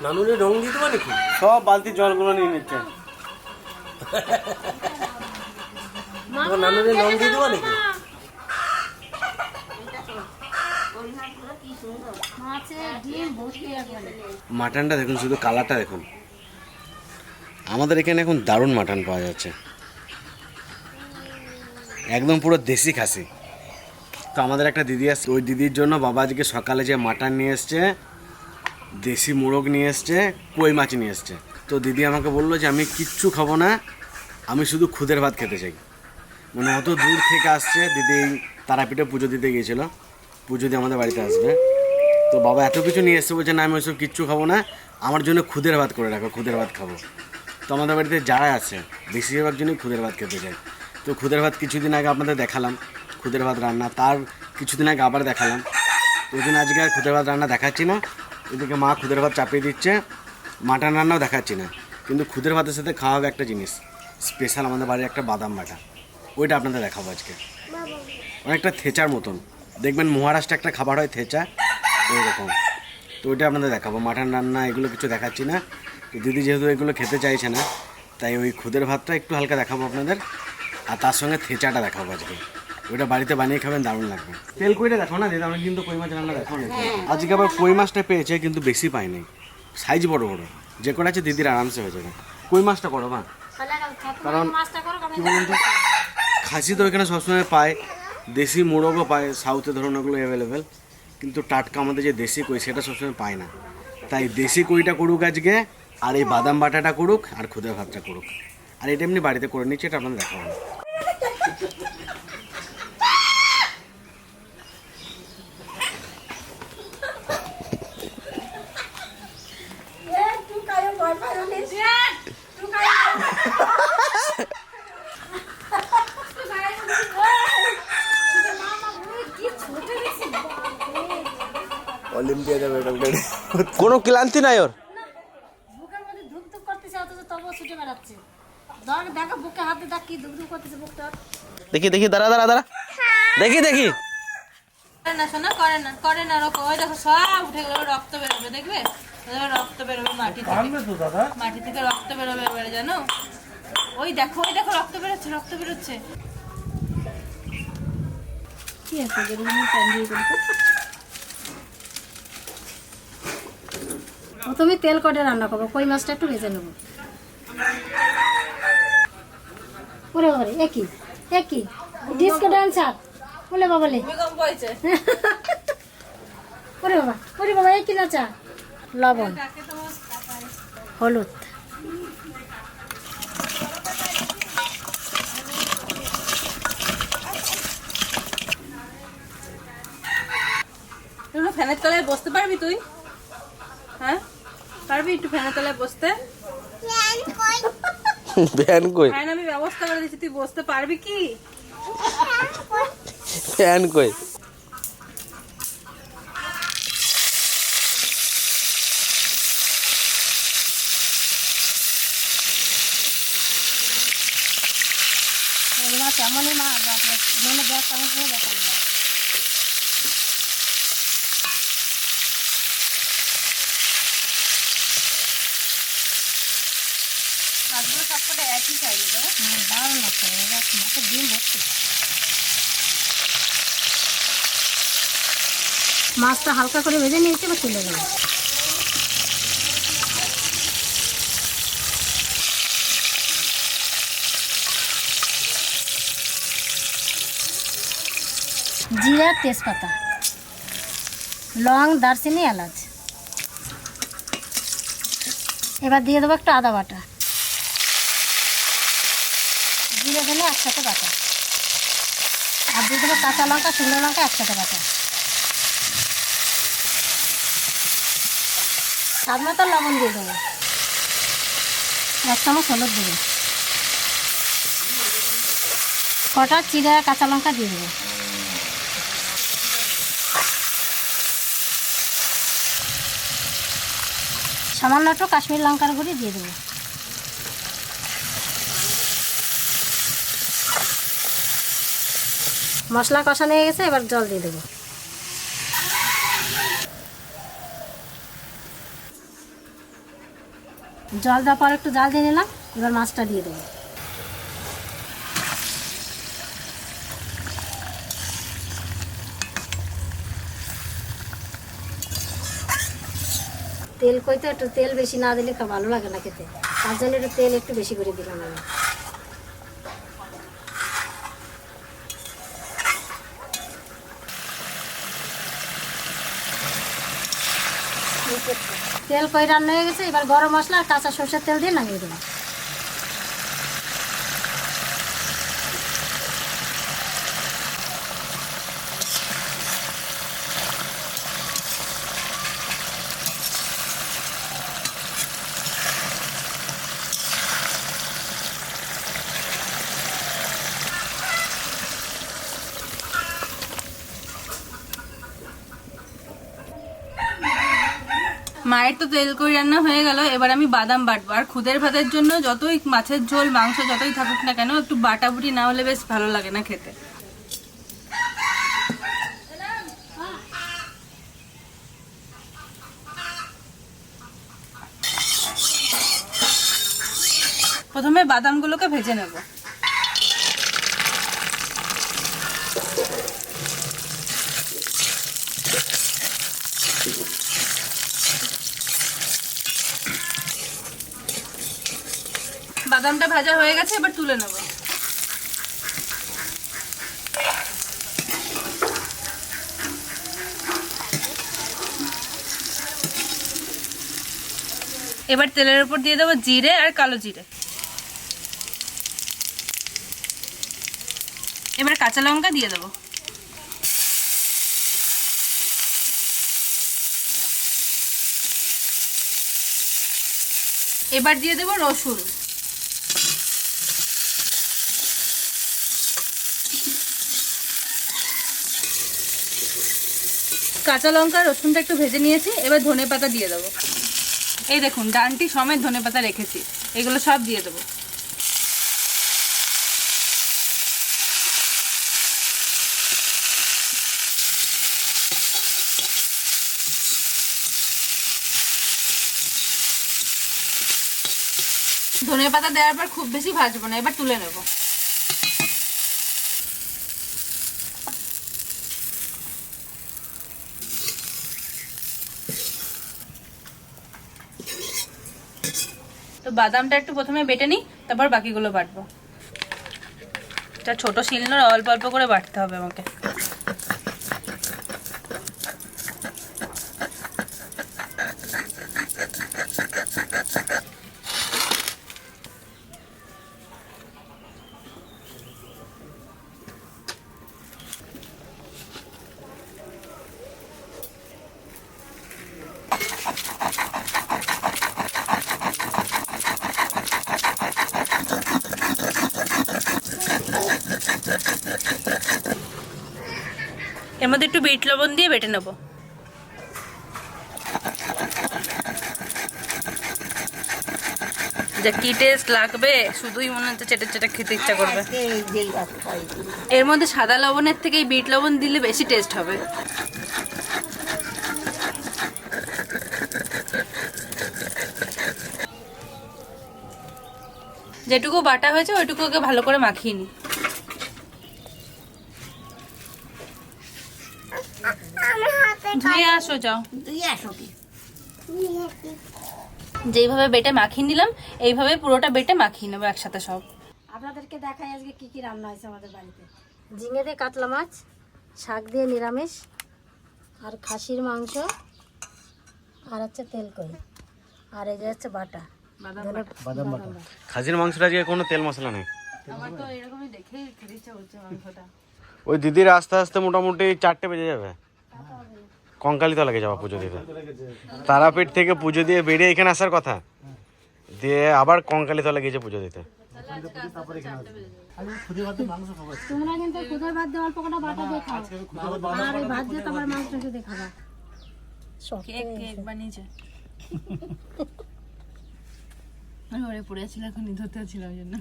নানুরে রং দিয়ে দেবো নাকি? সব বালতি জলগুলো নিয়ে নিচ্ছে। নানুরে রং দিয়ে দেবো নাকি? মাটনটা দেখুন, শুধু কালারটা দেখুন। আমাদের এখানে এখন দারুণ মাটন পাওয়া যাচ্ছে, একদম পুরো দেশি খাসি। তো আমাদের একটা দিদি আসছে, ওই দিদির জন্য বাবা আজকে সকালে যে মাটন নিয়ে এসছে, দেশি মোরগ নিয়ে এসছে, কই মাছ নিয়ে এসছে। তো দিদি আমাকে বললো যে আমি কিচ্ছু খাবো না, আমি শুধু খুদের ভাত খেতে চাই। মানে অত দূর থেকে আসছে দিদি, তারাপীঠে পুজো দিতে গিয়েছিলো, পুজো দিয়ে আমাদের বাড়িতে আসবে। তো বাবা এত কিছু নিয়ে এসছে, বলছে না আমি ওইসব কিচ্ছু খাবো না, আমার জন্য খুদের ভাত করে রাখো, খুদের ভাত খাবো। তো আমাদের বাড়িতে যারা আছে বেশিরভাগ জন্যই খুদের ভাত খেতে চাই। তো খুদের ভাত কিছুদিন আগে আপনাদের দেখালাম, খুদের ভাত রান্না, তার কিছুদিন আগে আবার দেখালাম। ওই জন্য আজকে আর খুদের ভাত রান্না দেখাচ্ছি না। এদিকে মা খুদের ভাত চাপিয়ে দিচ্ছে, মাটন রান্নাও দেখাচ্ছি না। কিন্তু খুদের ভাতের সাথে খাওয়া হবে একটা জিনিস স্পেশাল, আমাদের বাড়ির একটা বাদাম বাটা, ওইটা আপনাদের দেখাবো আজকে। অনেকটা থেচার মতন, দেখবেন মহারাষ্ট্রে একটা খাবার হয় থেচা, ওই রকম। তো ওইটা আপনাদের দেখাবো। মাটন রান্না এগুলো কিছু দেখাচ্ছি না। তো দিদি যেহেতু এগুলো খেতে চাইছে না, তাই ওই খুদের ভাতটা একটু হালকা দেখাবো আপনাদের, আর তার সঙ্গে থেচাটা দেখাবো আজকে। ওইটা বাড়িতে বানিয়ে খাবেন, দারুণ লাগবে। তেল কইটা দেখো না দিদি, আমি কিন্তু কই মাছ রান্না দেখো না। আজকে আবার কই মাছটা পেয়েছে, কিন্তু বেশি পাইনি, সাইজ বড় বড়, যে কটা আছে দিদির আরামসে হয়ে যাবে। কই মাছটা করো মা, কারণ কী বলুন তো, খাসি তো এখানে সবসময় পায়, দেশি মোরগও পায়, সাউথে ধরুন ওগুলো অ্যাভেলেবেল, কিন্তু টাটকা আমাদের যে দেশি কই সেটা সবসময় পায় না। তাই দেশি কইটা করুক আজকে, আর এই বাদাম বাটাটা করুক, আর খুদের ভাতটা করুক। আর এটা এমনি বাড়িতে করে নিচ্ছি, এটা আপনাদের দেখাবো। অলিম্পিয়া যাবে কোনো ক্লান্তি নাই ওর। বুকের মধ্যে ধুকধুক করতেছে, অথচ তবুও ছুটে বেড়াচ্ছে। দেখো বুকে হাতে দাগ কি ধুকধুক করতেছে বুকটা। দেখি দেখি, দাঁড়া দাঁড়া দাঁড়া, দেখি দেখি। করে না শোনা, করে না, করে না, ওরকম। ওই দেখো সব উঠে গেল, রক্ত বেরোবে, দেখবে রক্ত বেরোবে মাটি থেকে, মাটি থেকে রক্ত বেরোবে এবারে, জানো? ওই দেখো, ওই দেখো রক্ত বেরোচ্ছে, রক্ত বেরোচ্ছে। কি আছে যেগুলো প্যান দিয়ে করতে? প্রথমে তেল কটে রান্না করবো, কই মাছটা একটু ভেজে নেবো। ওরে বাবারে, একই একই ডিস্কো ডান্স হাত বলে বাবালে। ভূমিকম্প হয়েছে। ওরে বাবা, ওরে বাবা, একই না চা, লবণ, হলুদ, একটু ফ্যানের তলায় বসতে পারবি তুই? হ্যাঁ পারবি একটু ফ্যানের তলায় বসতে? ফ্যান কই? ফ্যান আমি ব্যবস্থা করে দিচ্ছি, তুই বসতে পারবি কি? ফ্যান কই? মাছ এমনই মাছ মনে গ্যাস তেমন কোনো ব্যাপার না। মাছগুলো সবকটা একই সাইজে, তো দারুণ লাগছে, মাছের ডিম ভর্তি। মাছটা হালকা করে ভেজে নিয়েছি, বা তুলে গেল। জিরা, তেজপাতা, লং, দারচিনি, এলাচ। এবার দিয়ে দেবো একটু আদা বাটা, জিরে ধনে একসাথে বাটা, আর দিয়ে দেবো কাঁচা লঙ্কা, শুকনো লঙ্কা একসাথে বাটা, স্বাদ মতো লবণ দিয়ে দেবো, 1 চামচ হলুদ দেবো, কটা চিরা কাঁচা লঙ্কা দিয়ে দেবো, সামান্য একটু কাশ্মীর লঙ্কার গুঁড়ি দিয়ে দেবো। মশলা কষানো হয়ে গেছে, এবার জল দিয়ে দেবো। জল দেওয়ার পর একটু জাল দিয়ে নিলাম, এবার মাছটা দিয়ে দেবো। তেল কইতে একটু তেল বেশি না দিলে ভালো লাগে না খেতে, তার জন্য একটু তেল একটু বেশি করে দিলাম আমি। তেল কই রান্না হয়ে গেছে, এবার গরম মশলা আর কাঁচা সরষের তেল দিয়ে নামিয়ে দেবো। মায়ের তো তেল কই রান্না হয়ে গেল, এবার আমি বাদাম বাটবো। আর খুদের ভাতের জন্য যতই মাছের ঝোল মাংস যতই থাকুক না কেন, একটু বাটাবুটি না হলে বেশ ভালো লাগে না খেতে। প্রথমে বাদামগুলোকে ভেজে নেব। বাদামটা ভাজা হয়ে গেছে, এবার তুলে নেব। এবার তেলের উপর দিয়ে দেবো জিরে আর কালো জিরে। এবার কাঁচা লঙ্কা দিয়ে দেবো। এবার দিয়ে দেবো রসুন। কাঁচা লঙ্কা রসুনটা একটু ভেজে নিয়েছি, এবার ধনেপাতা দিয়ে দেবো। এই দেখুন ডানটি সমেত ধনেপাতা রেখেছি, এগুলো সব দিয়ে দেবো। ধনেপাতা দেওয়ার পর খুব বেশি ভাজবো না, এবার তুলে নেব। তো বাদামটা একটু প্রথমে বেটে নিই, তারপর বাকিগুলো বাটবো। এটা ছোট শিলনোড়া, অল্প অল্প করে বাটতে হবে আমাকে। এর মধ্যে একটু বিট লবণ দিয়ে বেটে নেব। যা কি টেস্ট লাগবে, শুধুই মনে হচ্ছে চেটে চেটে খেতে ইচ্ছা করবে। এর মধ্যে সাদা লবণের থেকে এই বিট লবণ দিলে বেশি টেস্ট হবে। যেটুকু বাটা হয়েছে ওইটুকু ওকে ভালো করে মাখিয়ে নিই। ধুয়ে আসো, যাও যেইভাবে বেটে মাখিয়ে নিলাম, এইভাবে পুরোটা বেটে মাখিয়ে নেবো একসাথে সব। আপনাদেরকে দেখাই আজকে কি কি রান্না হয়েছে আমাদের বাড়িতে। ঝিঙে দিয়ে কাতলা মাছ, শাক দিয়ে নিরামিষ, আর খাসির মাংস, আর হচ্ছে তেলকই, আর এই যে হচ্ছে বাটা বাদাম বাটা। খাসির মাংসটা আজকে কোনো তেল মশলা নেই। আমার তো এরকমই দেখেই খেতে ইচ্ছা হচ্ছে মাংসটা। ওই দিদির আস্তে আস্তে মোটামুটি 4টে বেজে যাবে, কঙ্কালীতলা লাগে যাওয়া পুজো দিতে। তারাপীঠ থেকে পুজো দিয়ে বেরিয়ে এখানে আসার কথা, দিয়ে আবার কঙ্কালীতলা গিয়েছে পুজো দিতে। তোমরা কিন্তু খুদের ভাত দিয়ে অল্প কটা বাটা দিয়ে খাও, আর এই ভাত দিয়ে তোমার মাংস দিয়ে খাবা। কেক কেক বানিয়েছে। আমি ওরে পড়েছিল, এখন ধরতে ছিল ওই জন্য।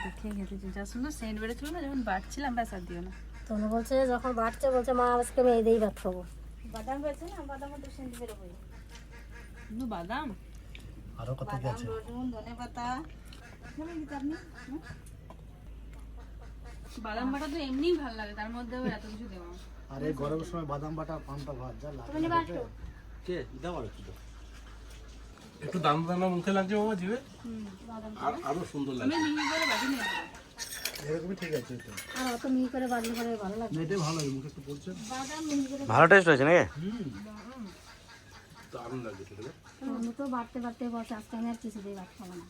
দেখে খেতেছি, যা সুন্দর সেন্ট বেড়েছিল না যখন বাটছিলাম, ব্যাস আর দিও না। তনু বলছে যখন বাটছে, বলছে মা আজকে আমি এই দিয়েই ভাত খাবো। বাদাম রয়েছে না, বাদাম তো সেন্টি বেরোবে। বাদাম আরো কত কি বাদাম, আছে? রসুন, ধনে পাতা নেবেন কি আপনি? বাদাম বাটা তো এমনিই ভালো লাগে, তার মধ্যে আবার এত কিছু দেওয়া। আর এই গরমের সময় বাদাম বাটা পান্তা ভাত যা লাগে। তুমি নিবা একটু? কে দাও আর একটু দাও। একটু দাম দানা মুখে লাগছে বাবা জিভে, আর আরো সুন্দর আমি লাগছে। মিহি করে বাটি নিয়ে আসবো। এরকমই ঠিক আছে এটা। আর অত মিহি করে বাদলে করে ভালো লাগে। না, এটাই ভালো লাগে, মুখে একটু পড়ছে। বাদাম মিহি করে ভালো টেস্ট হয়েছে নাকি? দারুণ লাগছে খেতে। আমি তো বাড়তে বাড়তে বসে, আজকে আমি আর কিছুতেই ভাত খাবো না।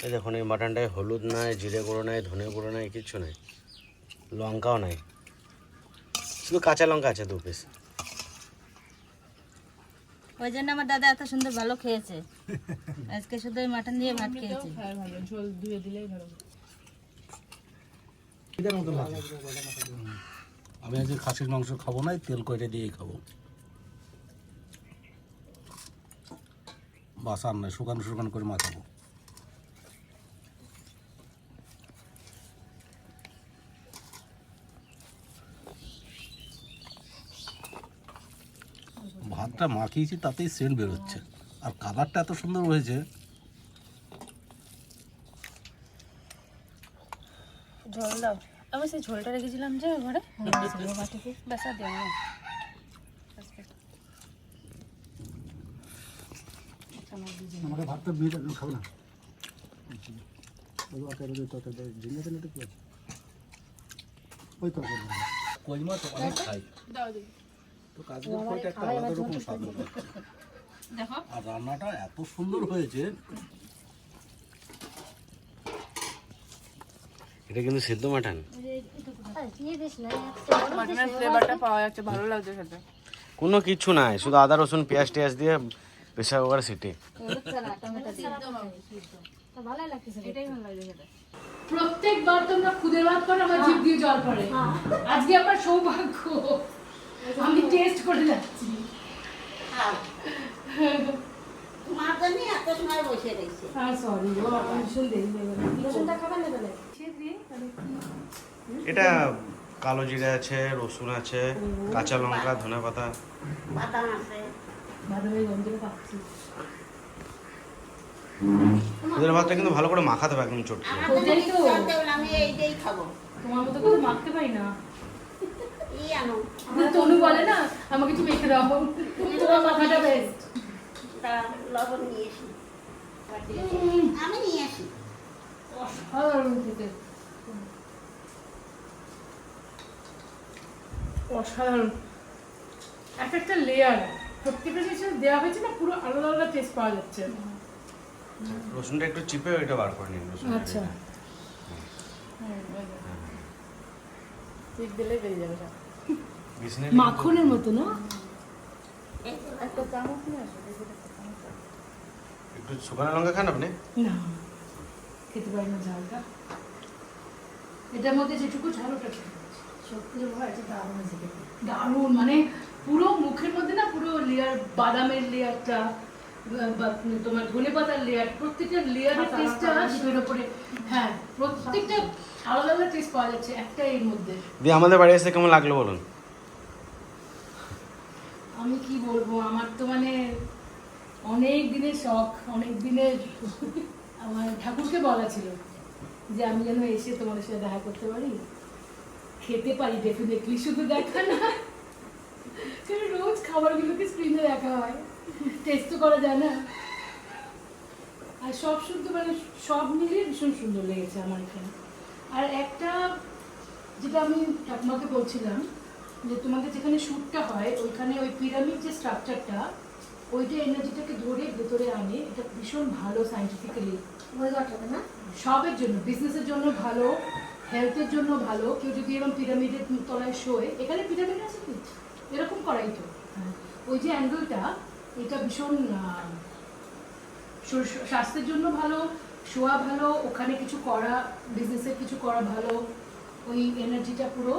এই দেখুন এই মাটনটায় হলুদ নাই, জিরে গুঁড়ো নাই, ধনে গুঁড়ো নাই, কিচ্ছু নাই, লঙ্কাও নাই, শুধু কাঁচা লঙ্কা আছে 2 পিস। ওই জন্য আমার দাদা এত সুন্দর ভালো খেয়েছে, আজকে শুধু ওই মাটন দিয়ে ভাত খেয়েছে। ভালো ঝোল ধুয়ে দিলেই ভালো। এটার মতো লাগে। আমি আজকে খাসির মাংস খাবো না, এই তেল কয়টা দিয়েই খাবো। বাস আর নয়, শুকানো শুকানো করে মাখাবো। ভাতটা মাখিয়েছি তাতেই সেন্ট বেরোচ্ছে, আর কালারটা এত সুন্দর হয়েছে। ঝোল দাও। আমি সেই ঝোলটা রেখেছিলাম যে ঘরে, বাটিতে বেসা দিয়ে না। আমাকে ভাতটা দিয়ে দেন, খাবো না। ওই তরকারি দিয়ে তরকারি ঝিঙে দিলে তো কি আছে? ওই তরকারি দাও। কই মাছ অনেক খাই, দাও দিই। তো কাজের ফলটা একটা আলাদা রকম স্বাদ হবে। দেখো আর রান্নাটা এত সুন্দর হয়েছে। এটা কিন্তু সিদ্ধ মাটন। দিয়ে দিস না, মাটনের ফ্লেভারটা পাওয়া যাচ্ছে, ভালো লাগছে খেতে। কোনো কিছু নাই, শুধু আদা রসুন পেঁয়াজ টিয়াজ দিয়ে প্রেসার কুকারে সিটি। টমেটো দিয়ে তো ভালোই লাগতেছে। এটাই ভালো লাগছে খেতে। প্রত্যেকবার তোমরা খুদের ভাত করো, আমার জিভ দিয়ে জল পড়ে। আজকে আমার সৌভাগ্য, আমি টেস্ট করে যাচ্ছি। তোমার জন্য এত সময় বসে রয়েছে। হ্যাঁ সরি, ভীষণ দেরি হয়ে গেল। রসুনটা খাবার নেবে না? এটা কালো জিরে আছে, রসুন আছে, কাঁচা লঙ্কা, ধনে পাতা। বাদাম আছে। বাদামের গন্ধটা পাচ্ছি। খুদের ভাতটা কিন্তু ভালো করে মাখাতে হবে একদম চটকে। ওটাই তো, আমি এইটাই খাবো। তোমার মতো করে মাখতে পারি না। এই আনো। আমার তনু বলে না, আমাকে একটু মেখে দাও, তোমার মাথাটা বেস্ট। তা লবণ নিয়ে এসি। আমি নিয়ে আসি। অসাধারণ খেতে, অসাধারণ। এক একটা লেয়ার, প্রত্যেকটা জিনিস দেওয়া হয়েছে না, পুরো আলাদা আলাদা টেস্ট পাওয়া যাচ্ছে। রসুনটা একটু চিপে ওইটা বার করে নিন। আচ্ছা, ঠিক দিলে বেরিয়ে যাবে সব। মাখনের মতো না? একটা চামচ নিয়ে আসো। একটু শুকনো লঙ্কা খান আপনি? না, খেতে পারি না ঝালটা। এটার মধ্যে যেটুকু ঝাল ওটা খেতে পারছি। সত্যি ভাই, এটা দারুণ হয়েছে খেতে। দারুণ, মানে পুরো মুখের মধ্যে না পুরো লেয়ার, বাদামের লেয়ারটা, তোমার ধনে পাতার লেয়ার, প্রত্যেকটা লেয়ারের টেস্টটা সেটার উপরে। হ্যাঁ, প্রত্যেকটা আলাদা আলাদা টেস্ট পাওয়া যাচ্ছে একটা এর মধ্যে। দিয়ে আমাদের বাড়ি এসে কেমন লাগলো বলুন? আমি কি বলবো, আমার তো মানে অনেক দিনের শখ, অনেক দিনের আমার ঠাকুরকে বলা ছিল যে আমি যেন এসে তোমাদের সাথে দেখা করতে পারি, খেতে পারি ডেফিনেটলি, শুধু দেখা না, সেটা রোজ খাবারগুলোকে স্ক্রিনে দেখা হয়, টেস্ট করা যায় না। আর সব শুদ্ধ, মানে সব মিলিয়ে ভীষণ সুন্দর লেগেছে আমার এখানে। আর একটা যেটা আমি ঠাকুমাকে বলছিলাম, যে তোমাদের যেখানে শ্যুটটা হয় ওইখানে ওই পিরামিড যে স্ট্রাকচারটা, ওইটা এনার্জিটাকে ধরে ভেতরে আনে। এটা ভীষণ ভালো সায়েন্টিফিক্যালি, ওই ঘরটাতে না? সবের জন্য, বিজনেসের জন্য ভালো, হেলথের জন্য ভালো। কেউ যদি এরকম পিরামিডের তলায় শোয়, এখানে পিরামিড আছে কি এরকম করাই তো, ওই যে অ্যাঙ্গেলটা, এটা ভীষণ স্বাস্থ্যের জন্য ভালো, শোয়া ভালো, ওখানে কিছু করা, বিজনেসের কিছু করা ভালো। ওই এনার্জিটা পুরো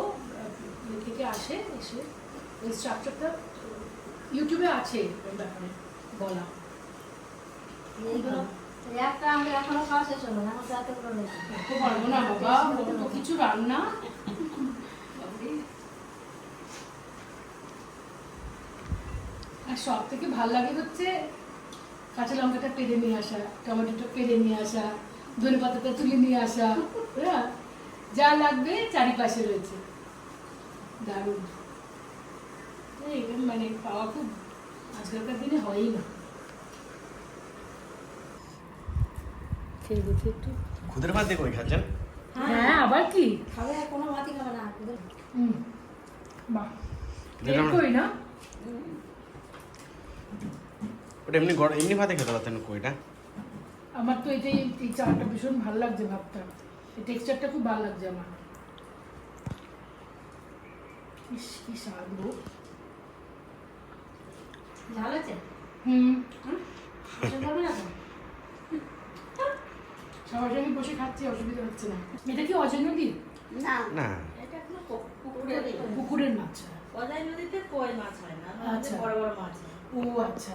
থেকে আসে, এসে ওই স্ট্রাকচারটা ইউটিউবে আছে ওই ব্যাপারে বলা। এইগুলো একটা আমরা এখনো খাওয়া শেষ হলো না, আমার রাতে করে রয়েছে। তো পারবো না বাবা, কত কিছু রান্না। সব থেকে ভালো লাগে হচ্ছে কাঁচা লঙ্কাটা পেরে নিয়ে আসা, টমেটোটা পেরে নিয়ে আসা, ধনে পাতাটা তুলে নিয়ে আসা, হ্যাঁ যা লাগবে চারিপাশে রয়েছে, দারুণ। মানে পাওয়া খুব আজকালকার দিনে হয়ই না। খেয়ে দেখি একটু। খুদের ভাত দিয়ে কই খাচ্ছেন? হ্যাঁ আবার কি? খাবে আর কোনো ভাতই খাবে না। হুম, বাহ, যেটা আমরা- কই না? ওটা এমনি এমনি ভাতে খেতে পারতেন কইটা। আমার তো এটাই, এই চাটা ভীষণ ভালো লাগছে, ভাতটা, এই টেক্সচারটা খুব ভালো লাগছে আমার। ইস, কি স্বাদ গো। ঝাল আছে? হুম, পছন্দ করবে না তো? সবার সঙ্গে বসে খাচ্ছি, অসুবিধা হচ্ছে না। এটা কি অজয় নদী? না, না এটা কোনো পুকুরের। পুকুরের মাছ। অজয় নদীতে কই মাছ হয় না, আচ্ছা। বড় বড় মাছ হয়। ও আচ্ছা,